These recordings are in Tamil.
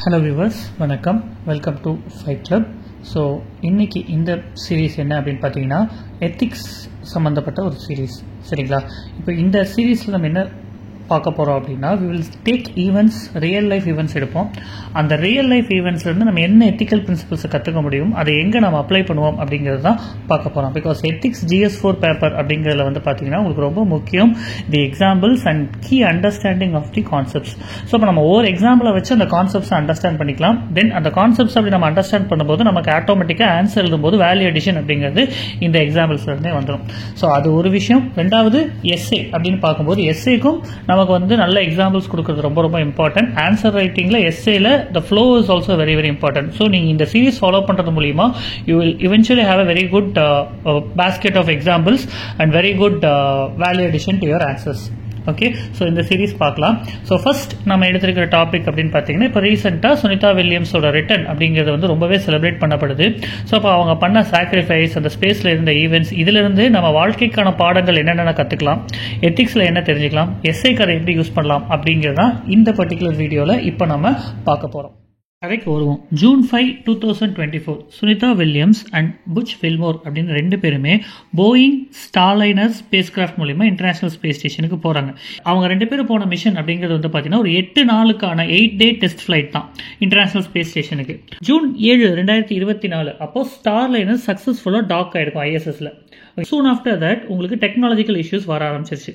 ஹலோ வியூவர்ஸ், வணக்கம். Welcome to fight club. So இன்றைக்கி இந்த சீரீஸ் என்ன அப்படின்னு பார்த்தீங்கன்னா எத்திக்ஸ் சம்மந்தப்பட்ட ஒரு சீரீஸ். சரிங்களா? இப்போ இந்த சீரீஸில் நம்ம என்ன பார்க்க போகிறோம் அப்படின்னா, we will take events, real life events எடுப்போம். அந்த ரியல் லைஃப் ஈவெண்ட்ஸ்லேருந்து நம்ம என்ன எத்திக்கல் பிரின்சிபல்ஸை கற்றுக்க முடியும், அதை எங்கே நம்ம அப்ளை பண்ணுவோம் அப்படிங்கிறது தான் பார்க்க போகிறோம். பிகாஸ் எத்திக்ஸ் GS4 பேப்பர் அப்படிங்கிறதுல வந்து பார்த்தீங்கன்னா உங்களுக்கு ரொம்ப முக்கியம் the examples and key understanding of the concepts. So இப்போ நம்ம ஒவ்வொரு எக்ஸாம்பிளை வச்சு அந்த கான்செப்ட்ஸை அண்டர்ஸ்டாண்ட் பண்ணிக்கலாம். தென் அந்த கான்செப்ட்ஸ் அப்படி நம்ம அண்டர்ஸ்டாண்ட் பண்ணும்போது நமக்கு ஆட்டோமேட்டிக்காக ஆன்சர் எழுதும்போது வேல்யூ அடிஷன் அப்படிங்கிறது இந்த எக்ஸாம்பிள்ஸ்லேருந்தே வந்துடும். ஸோ அது ஒரு விஷயம். ரெண்டாவது எஸ்ஏ அப்படின்னு பார்க்கும்போது எஸ்ஏக்கும் நமக்கு வந்து நல்ல எக்ஸாம்பிள்ஸ் கொடுக்கறது ரொம்ப ரொம்ப இம்பார்ட்டன்ட். ஆன்சர் ரைட்டிங்கில் எஸ்ஏல the flow is also very very important. So நீங்கள் இந்த சீரீஸ் ஃபாலோ பண்ணுறது மூலிமா you will eventually have a very good basket of examples and very good value addition to your answers. Okay, so இந்த சீரீஸ் பார்க்கலாம். ஸோ ஃபர்ஸ்ட் நம்ம எடுத்திருக்கிற டாபிக் அப்படின்னு பார்த்தீங்கன்னா, இப்போ ரீசெண்டாக சுனிதா வில்லியம்ஸோட ரிட்டர்ன் அப்படிங்கிறது வந்து ரொம்பவே செலிப்ரேட் பண்ணப்படுது. ஸோ அப்போ அவங்க பண்ண சாக்ரிஃபைஸ், அந்த ஸ்பேஸில் இருந்த ஈவெண்ட்ஸ், இதிலிருந்து நம்ம வாழ்க்கைக்கான பாடங்கள் என்னென்ன கற்றுக்கலாம், எத்திக்ஸில் என்ன தெரிஞ்சுக்கலாம், எஸ்ஐ கதை எப்படி யூஸ் பண்ணலாம் அப்படிங்கிறது தான் இந்த பர்டிகுலர் வீடியோவில் இப்போ நம்ம பார்க்க போகிறோம். கதைக்கு வருவோம். June 5, 2024 Sunita Williams and Butch Wilmore அப்படின்னு ரெண்டு பேருமே போயிங் ஸ்டார்லைனர் ஸ்பேஸ் கிராஃப்ட் மூலிமா இன்டர்நேஷனல் ஸ்பேஸ் ஸ்டேஷனுக்கு போகிறாங்க. அவங்க ரெண்டு பேரும் போன மிஷன் அப்படிங்கிறது வந்து பார்த்தீங்கன்னா ஒரு 8 நாளுக்கான 8-day டெஸ்ட் ஃப்ளைட் தான் இன்டர்நேஷனல் ஸ்பேஸ் ஸ்டேஷனுக்கு. ஜூன் 7, 2024 அப்போ ஸ்டார்லைனர் சக்ஸஸ்ஃபுல்லாக டாக் ஆகிருக்கும் ISSல. சூன் ஆஃப்டர் தட் உங்களுக்கு டெக்னாலஜிக்கல் இஷ்யூஸ் வர ஆரம்பிச்சிருச்சு.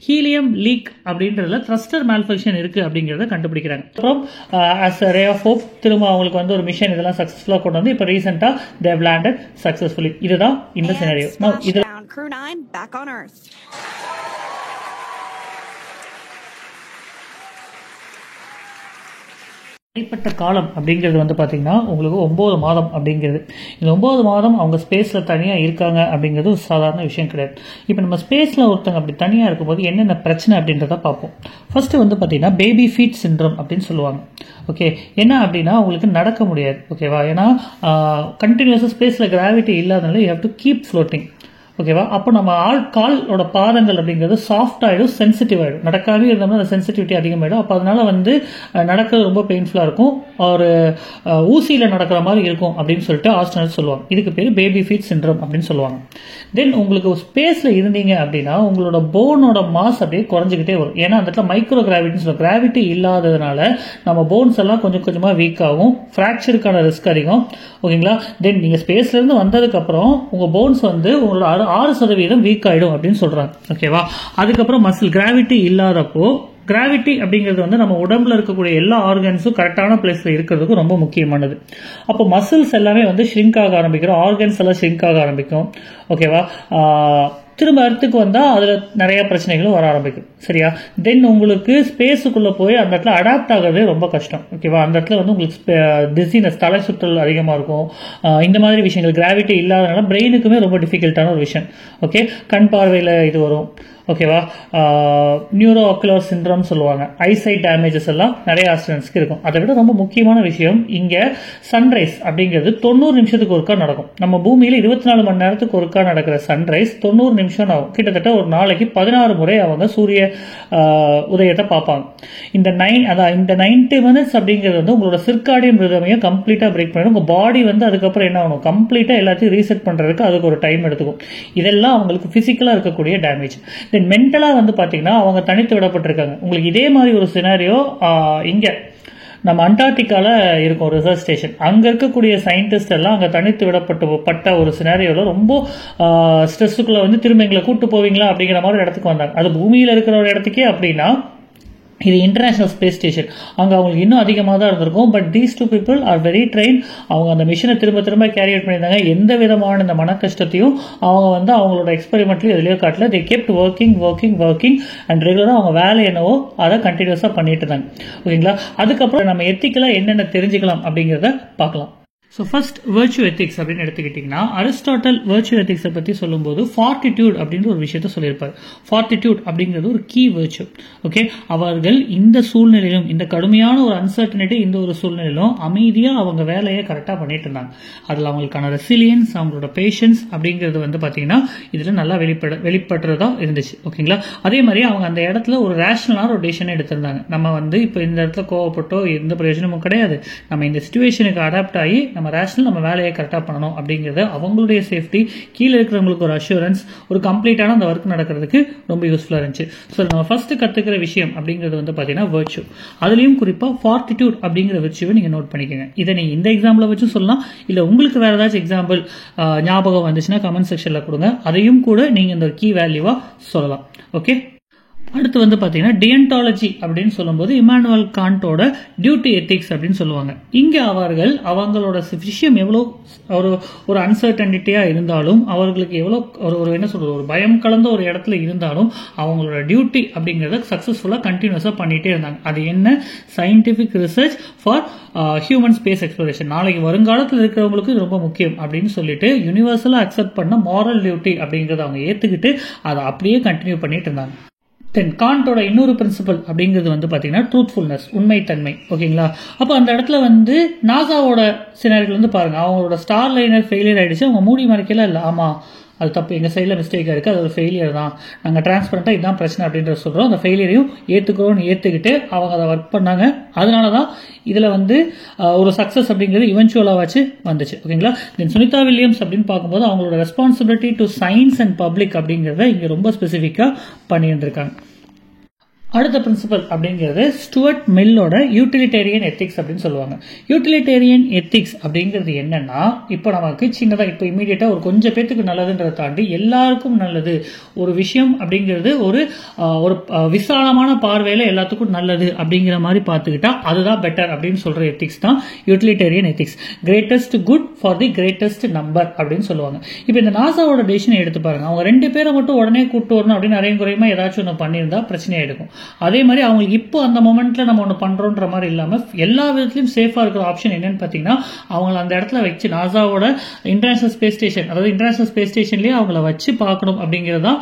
ஹீலியம் லீக் அப்படின்றதுல த்ரஸ்டர் மேல்ஃபங்க்ஷன் இருக்குது அப்படிங்கிறத கண்டுபிடிக்கிறாங்க. அப்புறம் as a ray of hope திரும்ப அவங்களுக்கு வந்து ஒரு மிஷன் இதெல்லாம் சக்ஸஸ்ஃபுல்லாக கொண்டு வந்து இப்போ ரீசெண்டாக தேவ் லேண்டட் சக்ஸஸ்ஃபுல்லி. இதுதான் இந்த சினாரியோ. இதில் Crew 9 back on Earth. இடைப்பட்ட காலம் அப்படிங்கிறது வந்து பார்த்தீங்கன்னா உங்களுக்கு 9 மாதம் அப்படிங்கிறது. இந்த 9 மாதம் அவங்க ஸ்பேஸில் தனியாக இருக்காங்க அப்படிங்கிறது ஒரு சாதாரண விஷயம் கிடையாது. இப்போ நம்ம ஸ்பேஸில் ஒருத்தங்க அப்படி தனியாக இருக்கும்போது என்னென்ன பிரச்சனை அப்படின்றத பார்ப்போம். ஃபர்ஸ்ட் வந்து பார்த்தீங்கன்னா பேபி ஃபீட் சிண்ட்ரோம் அப்படின்னு சொல்லுவாங்க. ஓகே, என்ன அப்படின்னா உங்களுக்கு நடக்க முடியாது. ஓகேவா? ஏன்னா கண்டினியூஸாக ஸ்பேஸில் கிராவிட்டி இல்லாதனால you have to keep floating. ஓகேவா? அப்போ நம்ம காலோட பாதங்கள் அப்படிங்கிறது சாஃப்ட் ஆகிடும், சென்சிட்டிவ் ஆகிடும். நடக்காவே இருந்தோம்னா அந்த சென்சிட்டிவிட்டி அதிகமாகிடும். அப்போ அதனால வந்து நடக்கிறது ரொம்ப பெயின்ஃபுல்லாக இருக்கும், ஒரு ஊசியில் நடக்கிற மாதிரி இருக்கும் அப்படின்னு சொல்லிட்டு ஆஸ்ட்ரோனட்ஸ் சொல்லுவாங்க. இதுக்கு பேர் பேபி ஃபீட் சிண்ட்ரோம் அப்படின்னு சொல்லுவாங்க. தென் உங்களுக்கு ஸ்பேஸில் இருந்தீங்க அப்படின்னா உங்களோட போனோட மாஸ் அப்படியே குறைஞ்சிக்கிட்டே வரும். ஏன்னா அந்த இடத்துல மைக்ரோ கிராவிட்டின்னு சொல்லுவோம். கிராவிட்டி இல்லாததுனால நம்ம போன்ஸ் எல்லாம் கொஞ்சம் கொஞ்சமாக வீக் ஆகும், ஃப்ராக்சருக்கான ரிஸ்க் அதிகம். ஓகேங்களா? தென் நீங்கள் ஸ்பேஸ்லேருந்து வந்ததுக்கப்புறம் உங்கள் போன்ஸ் வந்து உங்களோட 6% வீக் ஆகிடும் அப்படின்னு சொல்கிறாங்க. ஓகேவா? அதுக்கப்புறம் மசில் கிராவிட்டி இல்லாதப்போ, கிராவிட்டி அப்படிங்கிறது வந்து நம்ம உடம்புல இருக்கக்கூடிய எல்லா ஆர்கன்ஸும் கரெக்டான பிளேஸ்ல இருக்கிறதுக்கு ரொம்ப முக்கியமானது. அப்போ மசில்ஸ் எல்லாமே வந்து ஷ்ரிங்க் ஆக ஆரம்பிக்கிறோம், ஆர்கன்ஸ் எல்லாம் ஷ்ரிங்க் ஆக ஆரம்பிக்கும். ஓகேவா? திரும்ப அர்த்துக்கு வந்தால் அதில் நிறைய பிரச்சனைகளும் வர ஆரம்பிக்கும். சரியா? தென் உங்களுக்கு ஸ்பேஸுக்குள்ளே போய் அந்த இடத்துல அடாப்ட் ஆகிறதே ரொம்ப கஷ்டம். ஓகேவா? அந்த இடத்துல வந்து உங்களுக்கு டிசீனஸ், தலை சுற்றல் அதிகமாக இருக்கும். இந்த மாதிரி விஷயங்கள் கிராவிட்டி இல்லாதனால பிரெயினுக்குமே ரொம்ப டிஃபிகல்ட்டான ஒரு விஷயம். ஓகே, கண் பார்வையில் இது வரும். ஓகேவா? நியூரோ ஆக்குலர் சிண்ட்ரோம் சொல்லுவாங்க. ஐசைட் டேமேஜஸ் எல்லாம் நிறைய ஆக்சிடென்ட்ஸ்க்கு இருக்கும். அதை விட ரொம்ப முக்கியமான விஷயம், இங்கே சன்ரைஸ் அப்படிங்கிறது 90 நிமிஷத்துக்கு ஒருக்கா நடக்கும். நம்ம பூமியில் 24 மணி நேரத்துக்கு ஒருக்கா நடக்கிற சன்ரைஸ் 90 நிமிஷம் ஆகும். கிட்டத்தட்ட ஒரு நாளைக்கு 16 முறை அவங்க சூரிய உதயத்தை பார்ப்பாங்க. இந்த 90 மினிட்ஸ் அப்படிங்கிறது வந்து உங்களோட சிர்காடியன் ரிதமையும் கம்ப்ளீட்டாக பிரேக் பண்ணிடும். உங்கள் பாடி வந்து அதுக்கப்புறம் என்ன ஆகணும், கம்ப்ளீட்டாக எல்லாத்தையும் ரீசெட் பண்ணுறதுக்கு அதுக்கு ஒரு டைம் எடுத்துக்கும். இதெல்லாம் அவங்களுக்கு ஃபிசிக்கலாக இருக்கக்கூடிய டேமேஜ். தென் மென்டலாக வந்து பார்த்தீங்கன்னா அவங்க தனித்து விடப்பட்டிருக்காங்க. உங்களுக்கு இதே மாதிரி ஒரு சினாரியோ இங்கே நம்ம அண்டார்டிகாவில் இருக்கும் ரிசர்ச் ஸ்டேஷன். அங்கே இருக்கக்கூடிய சயின்டிஸ்ட் எல்லாம் அங்கே தனித்து விடப்பட்ட ஒரு சினாரியோவில் ரொம்ப ஸ்ட்ரெஸ்ஸுக்குள்ளே வந்து திரும்ப எங்களை கூட்டு போவீங்களா அப்படிங்கிற மாதிரி இடத்துக்கு வந்தாங்க. அது பூமியில் இருக்கிற ஒரு இடத்துக்கே அப்படின்னா இது இன்டர்நேஷனல் ஸ்பேஸ் ஸ்டேஷன். அங்கே அவங்களுக்கு இன்னும் அதிகமாக தான் இருந்திருக்கும். But these 2 people are very train. அவங்க அந்த மிஷனை திரும்ப கேரி அவுட் பண்ணியிருந்தாங்க. எந்த விதமான இந்த மன கஷ்டத்தையும் அவங்க வந்து அவங்களோட எக்ஸ்பெரிமெண்ட்லையும் எதுலையோ காட்டல. தே கெப்ட் ஒர்க்கிங் அண்ட் ரெகுலராக அவங்க வேலை என்னவோ அதை கண்டினியூஸாக பண்ணிட்டு இருந்தாங்க. ஓகேங்களா? அதுக்கப்புறம் நம்ம எத்திக்கலாக என்னென்ன தெரிஞ்சுக்கலாம் அப்படிங்கிறத பார்க்கலாம். ஸோ ஃபர்ஸ்ட் வெர்ச்சுவல் எத்திக்ஸ் அப்படின்னு எடுத்துக்கிட்டிங்கன்னா அரிஸ்டாட்டல் வெர்ச்சுவல் எத்திக்ஸை பற்றி சொல்லும்போது ஃபார்ட்டிடியூட் அப்படின்ற ஒரு விஷயத்த சொல்லியிருப்பார். ஃபார்ட்டிடியூட் அப்படிங்கிறது ஒரு கீ வெர்ச்சு. ஓகே, அவர்கள் இந்த சூழ்நிலையிலும், இந்த கடுமையான ஒரு அன்சர்டனிட்டி இந்த ஒரு சூழ்நிலையிலும் அமைதியாக அவங்க வேலையை கரெக்டாக பண்ணிட்டு இருந்தாங்க. அதில் அவங்களுக்கான ரெசிலியன்ஸ், அவங்களோட பேஷன்ஸ் அப்படிங்கிறது வந்து பார்த்தீங்கன்னா இதில் நல்லா வெளிப்படுறதா இருந்துச்சு. ஓகேங்களா, அதே மாதிரி அவங்க அந்த இடத்துல ஒரு ரேஷனலான ஒரு டெசிஷனை எடுத்திருந்தாங்க. நம்ம வந்து இப்போ இந்த இடத்துல கோவப்பட்டோ எந்த பிரயோஜனமும் கிடையாது, நம்ம இந்த சிச்சுவேஷனுக்கு அடாப்ட் ஆகி நம்ம ரேஷனல் நம்ம வேலையை கரெக்டாக பண்ணணும் அப்படிங்கிறது அவங்களுடைய சேஃப்டி, கீழே இருக்கிறவங்களுக்கு ஒரு அஷூரன்ஸ், ஒரு கம்ப்ளீட்டான அந்த ஒர்க் நடக்கிறதுக்கு ரொம்ப யூஸ்ஃபுல்லாக இருந்துச்சு. ஸோ நம்ம ஃபர்ஸ்ட் கற்றுக்கிற விஷயம் அப்படிங்கிறது வந்து பார்த்தீங்கன்னா வெர்ச்சு. அதுலேயும் குறிப்பாக ஃபார்ட்டிடியூட் அப்படிங்கிற வெர்ச்சுவை நீங்கள் நோட் பண்ணிக்கோங்க. இதை நீங்கள் இந்த எக்ஸாம்பிள் வச்சு சொல்லலாம், இல்லை உங்களுக்கு வேறு ஏதாச்சும் எக்ஸாம்பிள் ஞாபகம் வந்துச்சுன்னா கமெண்ட் செக்ஷனில் கொடுங்க. அதையும் கூட நீங்கள் இந்த கீ வேல்யூவாக சொல்லலாம். ஓகே, அடுத்து வந்து பார்த்தீங்கன்னா டியன்டாலஜி அப்படின்னு சொல்லும்போது இமானுவேல் காண்டோட டியூட்டி எத்திக்ஸ் அப்படின்னு சொல்லுவாங்க. இங்கே அவர்கள் அவங்களோட விஷயம் எவ்வளோ ஒரு அன்சர்டனிட்டியாக இருந்தாலும், அவர்களுக்கு எவ்வளோ ஒரு என்ன சொல்றது, ஒரு பயம் கலந்த ஒரு இடத்துல இருந்தாலும் அவங்களோட டியூட்டி அப்படிங்கிறத சக்ஸஸ்ஃபுல்லாக கண்டினியூஸாக பண்ணிகிட்டே இருந்தாங்க. அது என்ன, scientific research for human space exploration. நாளைக்கு வருங்காலத்தில் இருக்கிறவங்களுக்கு இது ரொம்ப முக்கியம் அப்படின்னு சொல்லிட்டு யூனிவர்சலாக அக்செப்ட் பண்ண மாரல் டியூட்டி அப்படிங்கிறத அவங்க ஏற்றுக்கிட்டு அதை அப்படியே கண்டினியூ பண்ணிட்டு இருந்தாங்க. தென் காண்டோட இன்னொரு பிரின்சிபல் அப்படிங்கிறது வந்து பார்த்தீங்கன்னா ட்ரூத்ஃபுல்னஸ், உண்மைத்தன்மை. ஓகேங்களா, அப்போ அந்த இடத்துல வந்து நாசாவோட சினாரிகள் வந்து பாருங்க, அவங்களோட ஸ்டார் லைனர் ஃபெயிலியர் ஆயிடுச்சு, அவங்க மூடி மறைக்கல இல்லை, ஆமாம் அது தப்பு, எங்கள் சைடில் மிஸ்டேக்காக இருக்குது, அது ஒரு ஃபெயிலியர் தான், நாங்கள் டிரான்ஸ்பரண்ட்டாக இதுதான் பிரச்சனை அப்படின்ற சொல்கிறோம். அந்த ஃபெயிலியரையும் ஏற்றுக்கிறோன்னு ஏற்றுக்கிட்டு அவங்க அதை ஒர்க் பண்ணாங்க. அதனால தான் இதில் வந்து ஒரு சக்ஸஸ் அப்படிங்கிறது இவென்ச்சுவலாக வச்சு வந்துச்சு. ஓகேங்களா, தென் சுனிதா வில்லியம்ஸ் அப்படின்னு பார்க்கும்போது அவங்களோட responsibility to science and public அப்படிங்கிறத இங்கே ரொம்ப ஸ்பெசிஃபிக்காக பண்ணியிருந்திருக்காங்க. அடுத்த பிரின்சிபல் அப்படிங்கிறது ஸ்டுவர்ட் மில்லோட யூட்டிலிட்டேரியன் எத்திக்ஸ் அப்படின்னு சொல்லுவாங்க. யூட்டிலிட்டேரியன் எத்திக்ஸ் அப்படிங்கிறது என்னன்னா, இப்போ நமக்கு சின்னதாக இப்போ இமீடியட்டாக ஒரு கொஞ்சம் பேத்துக்கு நல்லதுன்றதை தாண்டி எல்லாருக்கும் நல்லது ஒரு விஷயம் அப்படிங்கிறது ஒரு விசாலமான பார்வையில் எல்லாத்துக்கும் நல்லது அப்படிங்கிற மாதிரி பார்த்துக்கிட்டா அதுதான் பெட்டர் அப்படின்னு சொல்ற எத்திக்ஸ் தான் utilitarian ethics. Greatest good for the greatest number அப்படின்னு சொல்லுவாங்க. இப்போ இந்த நாசாவோட டெசிஷனை எடுத்து பாருங்க, அவங்க 2 பேரை மட்டும் உடனே கூப்பிட்டு வரணும் அப்படின்னு நிறைய குறையுமா ஏதாச்சும் ஒன்று பண்ணியிருந்தா பிரச்சனையா எடுக்கும். அதே மாதிரி அவங்களுக்கு இப்போ அந்த மொமெண்ட்ல நம்ம ஒன்று பண்றோன்ற மாதிரி இல்லாம எல்லா விதத்திலும் சேஃபா இருக்கிற ஆப்ஷன் என்னன்னு பாத்தீங்கன்னா, அவங்களை அந்த இடத்துல வச்சு நாசாவோட இன்டர்நேஷனல் ஸ்பேஸ் ஸ்டேஷன், அதாவது இன்டர்நேஷனல் ஸ்பேஸ் ஸ்டேஷன்லயே அவங்கள வச்சு பார்க்கணும் அப்படிங்கிறதா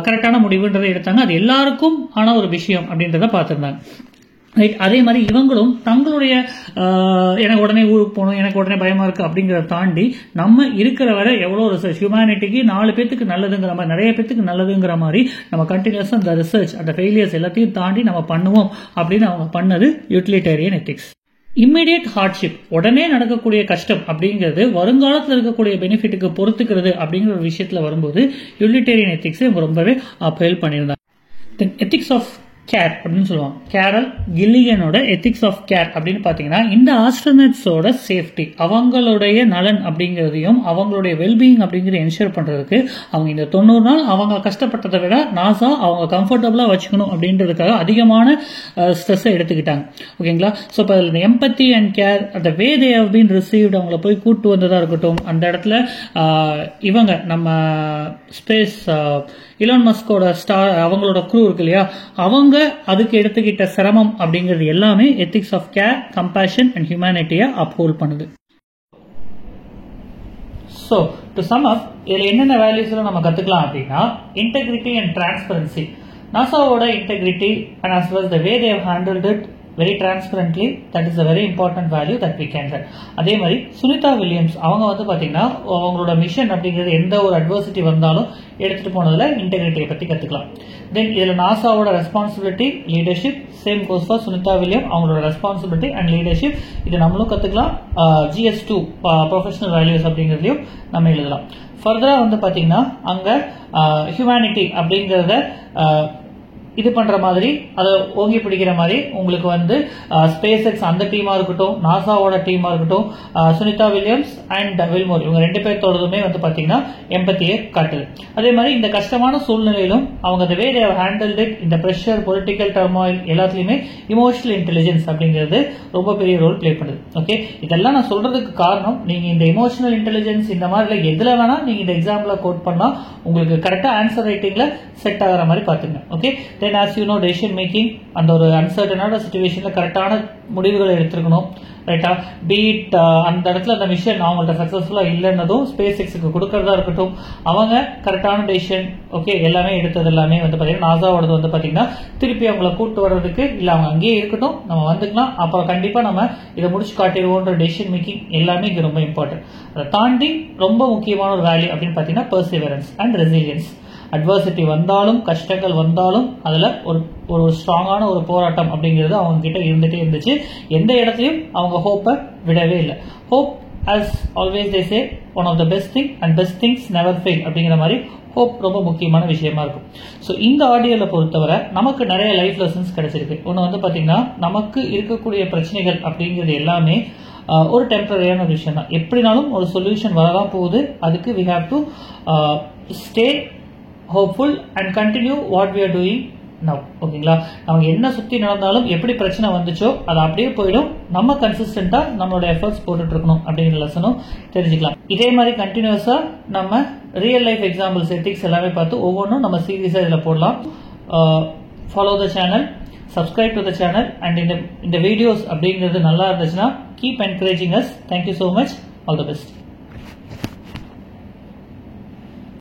கரெக்டான முடிவுன்றதை எடுத்தாங்க. அது எல்லாருக்கும் ஆன ஒரு விஷயம் அப்படின்றத பார்த்திருந்தாங்க. ரைட், அதே மாதிரி இவங்களும் தங்களுடைய எனக்கு உடனே ஊருக்கு போகணும், எனக்கு உடனே பயமா இருக்கு அப்படிங்கிறத தாண்டி நம்ம இருக்கிற வரை எவ்வளோ ரிசர்ச் ஹியூமனிட்டிக்கு 4 பேத்துக்கு நல்லதுங்கிற மாதிரி, நிறைய பேத்துக்கு நல்லதுங்கிற மாதிரி நம்ம கண்டினியூஸா அந்த ரிசர்ச், அந்த ஃபெயிலியர்ஸ் எல்லாத்தையும் தாண்டி நம்ம பண்ணுவோம் அப்படின்னு அவங்க பண்ணது யூட்டிலிட்டேரியன் எத்திக்ஸ். இம்மிடியட் ஹார்ட்ஷிப், உடனே நடக்கக்கூடிய கஷ்டம் அப்படிங்கிறது வருங்காலத்தில் இருக்கக்கூடிய பெனிஃபிட்டுக்கு பொறுத்துக்கிறது அப்படிங்கிற ஒரு விஷயத்துல வரும்போது யூட்டிலிட்டேரியன் எத்திக்ஸ் இவங்க ரொம்பவே அப்பீல் பண்ணியிருந்தாங்க. தென் எத்திக்ஸ் ஆஃப் கேர் அப்படின்னு சொல்லுவாங்க. கேரல் கில்லிகனோட எத்திக்ஸ் ஆஃப் கேர் அப்படின்னு பார்த்தீங்கன்னா, இந்த ஆஸ்ட்ரோனட்ஸோட சேஃப்டி, அவங்களுடைய நலன் அப்படிங்கிறதையும் அவங்களுடைய வெல்பீயிங் அப்படிங்கிறத என்ஷூர் பண்ணுறதுக்கு அவங்க இந்த 90 நாள் அவங்க கஷ்டப்பட்டதை விட நாசா அவங்க கம்ஃபர்டபுளாக வச்சுக்கணும் அப்படின்றதுக்காக அதிகமான ஸ்ட்ரெஸ்ஸை எடுத்துக்கிட்டாங்க. ஓகேங்களா, ஸோ இப்போ அதில் எம்பத்தி அண்ட் கேர், அந்த way they have been received, அவங்கள போய் கூட்டு வந்ததாக இருக்கட்டும், அந்த இடத்துல இவங்க நம்ம ஸ்பேஸ் இலான் மஸ்கோட ஸ்டார் அவங்களோட க்ரூ இருக்கு இல்லையா, அவங்க அதுக்கு எடுத்துக்கிட்ட சிரமம் அப்படிங்கிறது எல்லாமே ethics of care, compassion and ஹியூமனிட்டியை அப்ஹோல்ட் பண்ணுது. ஸோ டு சம் அப், இதில் என்னென்ன வேல்யூஸ்லாம் நம்ம கற்றுக்கலாம் அப்படின்னா, இன்டெகிரிட்டி அண்ட் டிரான்ஸ்பரன்சி. நாசாவோட integrity and as well as the way they have handled it very transparently, that is a very important value that we can get. அதே மாதிரி சுனிதா வில்லியம்ஸ் அவங்க வந்து பார்த்தீங்கன்னா அவங்களோட மிஷன் அப்படிங்கிறது எந்த ஒரு அட்வர்சிட்டி வந்தாலும் எடுத்துட்டு போனதுல இன்டெகிரிட்டியை பற்றி கற்றுக்கலாம். தென் இதில் நாசாவோட responsibility, leadership, same goes for Sunita William, அவங்களோட ரெஸ்பான்சிபிலிட்டி அண்ட் லீடர்ஷிப், இது நம்மளும் கற்றுக்கலாம். GS2 ப்ரொஃபஷனல் வேல்யூஸ் அப்படிங்கிறதையும் நம்ம எழுதலாம். ஃபர்தராக வந்து பார்த்தீங்கன்னா அங்கே ஹியூமனிட்டி அப்படிங்கிறத இது பண்ற மாதிரி, அதை ஓங்கி பிடிக்கிற மாதிரி உங்களுக்கு வந்து ஸ்பேஸ் எக்ஸ் அந்த டீமா இருக்கட்டும், நாசாவோட டீமா இருக்கட்டும், சுனிதா வில்லியம்ஸ் அண்ட் வில்மோர் இவங்க 2 பேர்த்தோடதுமே வந்து பாத்தீங்கன்னா எம்பத்தியை காட்டுது. அதே மாதிரி இந்த கஷ்டமான சூழ்நிலையிலும் அவங்க the way they have handled it, இந்த பிரஷர், பொலிட்டிக்கல் டர்மாயில் எல்லாத்துலயுமே இமோஷனல் இன்டெலிஜென்ஸ் அப்படிங்கிறது ரொம்ப பெரிய ரோல் பிளே பண்ணுது. ஓகே, இதெல்லாம் நான் சொல்றதுக்கு காரணம், நீங்க இந்த இமோஷனல் இன்டெலிஜென்ஸ் இந்த மாதிரி எதுல வேணா நீங்க இந்த எக்ஸாம்பிள கோட் பண்ணா உங்களுக்கு கரெக்டா ஆன்சர் ரைட்டிங்ல செட் ஆகிற மாதிரி பாத்துங்க. Okay, then as you know decision making அந்த ஒரு அன்சர்டனான சுச்சுவேஷனில் கரெக்டான முடிவுகளை எடுத்துருக்கணும் ரைட்டா. பீட் அந்த இடத்துல அந்த மிஷன் அவங்கள்ட்ட சக்ஸஸ்ஃபுல்லாக இல்லைன்னதும் ஸ்பேஸ் எக்ஸுக்கு கொடுக்கறதா இருக்கட்டும், அவங்க கரெக்டான டெசிஷன் ஓகே எல்லாமே எடுத்தது எல்லாமே வந்து பார்த்தீங்கன்னா நாசாவோடது வந்து பார்த்தீங்கன்னா திருப்பி அவங்கள கூட்டு வர்றதுக்கு இல்லை அவங்க அங்கேயே இருக்கட்டும் நம்ம வந்துக்கலாம் அப்புறம் கண்டிப்பாக நம்ம இதை முடிச்சு காட்டிடுவோன்ற டெசிஷன் மேக்கிங் எல்லாமே இங்கே ரொம்ப இம்பார்ட்டன்ட். அதை தாண்டி ரொம்ப முக்கியமான ஒரு வேல்யூ அப்படின்னு பார்த்தீங்கன்னா பெர்சிவரன்ஸ் அண்ட் ரெசிலியன்ஸ். அட்வர்சிட்டி வந்தாலும் கஷ்டங்கள் வந்தாலும் அதில் ஒரு ஸ்ட்ராங்கான ஒரு போராட்டம் அப்படிங்கிறது அவங்க கிட்ட இருந்துகிட்டே இருந்துச்சு. எந்த இடத்துலையும் அவங்க ஹோப்பை விடவே இல்லை. Hope as always they say one of the best thing and best things never fail அப்படிங்கிற மாதிரி ஹோப் ரொம்ப முக்கியமான விஷயமா இருக்கும். ஸோ இந்த ஆடியோவில் பொறுத்தவரை நமக்கு நிறைய லைஃப் லெசன்ஸ் கிடைச்சிருக்கு. ஒன்று வந்து பார்த்தீங்கன்னா நமக்கு இருக்கக்கூடிய பிரச்சனைகள் அப்படிங்கிறது எல்லாமே ஒரு டெம்பரரியான ஒரு விஷயம் தான். எப்படினாலும் ஒரு சொல்யூஷன் வரதான் போகுது. அதுக்கு we have to stay hopeful and continue what we are doing now. ஓகேங்களா, நமக்கு என்ன சுற்றி நடந்தாலும் எப்படி பிரச்சனை வந்துச்சோ அது அப்படியே போயிடும். நம்ம கன்சிஸ்டண்டாக நம்மளோட எஃபர்ட்ஸ் போட்டுட்டு இருக்கணும் அப்படிங்கிற லெசனும் தெரிஞ்சுக்கலாம். இதே மாதிரி கண்டினியூஸாக நம்ம ரியல் லைஃப் எக்ஸாம்பிள்ஸ் எத்திக்ஸ் எல்லாமே பார்த்து ஒவ்வொன்றும் நம்ம சீரியஸாக இதில் போடலாம். Follow the channel, subscribe to the channel, and இந்த வீடியோஸ் அப்படிங்கிறது நல்லா இருந்துச்சுன்னா keep encouraging us. Thank you so much. All the best.